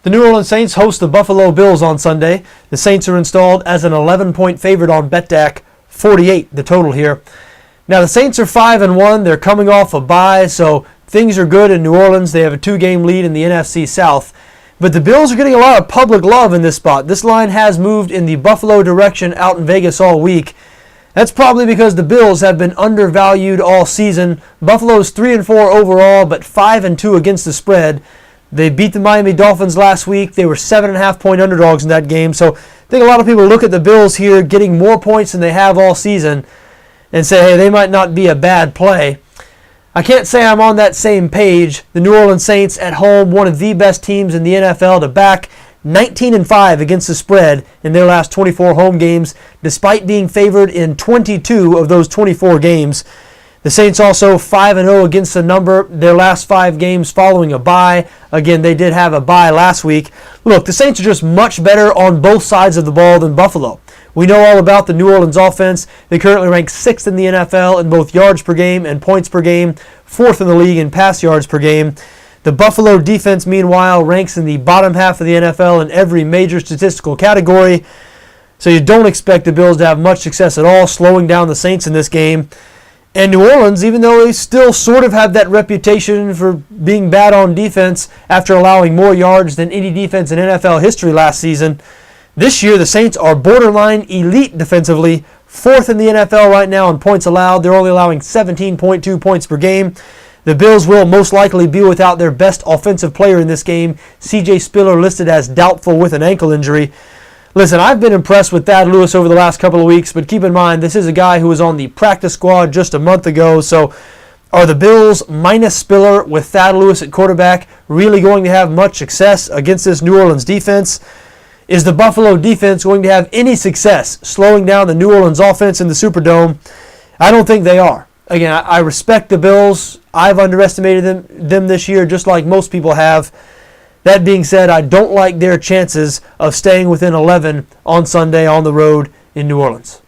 The New Orleans Saints host the Buffalo Bills on Sunday. The Saints are installed as an 11-point favorite on BETDAQ, 48 the total here. Now the Saints are 5-1. They're coming off a bye, so things are good in New Orleans. They have a 2-game lead in the NFC South. But the Bills are getting a lot of public love in this spot. This line has moved in the Buffalo direction out in Vegas all week. That's probably because the Bills have been undervalued all season. Buffalo's 3-4 overall, but 5-2 against the spread. They beat the Miami Dolphins last week. They were 7.5-point underdogs in that game. So I think a lot of people look at the Bills here getting more points than they have all season and say, hey, they might not be a bad play. I can't say I'm on that same page. The New Orleans Saints at home, one of the best teams in the NFL to back, 19-5 against the spread in their last 24 home games, despite being favored in 22 of those 24 games. The Saints also 5-0 against the number their last 5 games following a bye. Again, they did have a bye last week. Look, the Saints are just much better on both sides of the ball than Buffalo. We know all about the New Orleans offense. They currently rank 6th in the NFL in both yards per game and points per game, 4th in the league in pass yards per game. The Buffalo defense, meanwhile, ranks in the bottom half of the NFL in every major statistical category. So you don't expect the Bills to have much success at all slowing down the Saints in this game. And New Orleans, even though they still sort of have that reputation for being bad on defense after allowing more yards than any defense in NFL history last season, this year the Saints are borderline elite defensively, 4th in the NFL right now in points allowed. They're only allowing 17.2 points per game. The Bills will most likely be without their best offensive player in this game, C.J. Spiller, listed as doubtful with an ankle injury. Listen, I've been impressed with Thad Lewis over the last couple of weeks, but keep in mind, this is a guy who was on the practice squad just a month ago. So are the Bills minus Spiller with Thad Lewis at quarterback really going to have much success against this New Orleans defense? Is the Buffalo defense going to have any success slowing down the New Orleans offense in the Superdome? I don't think they are. Again, I respect the Bills. I've underestimated them this year just like most people have. That being said, I don't like their chances of staying within 11 on Sunday on the road in New Orleans.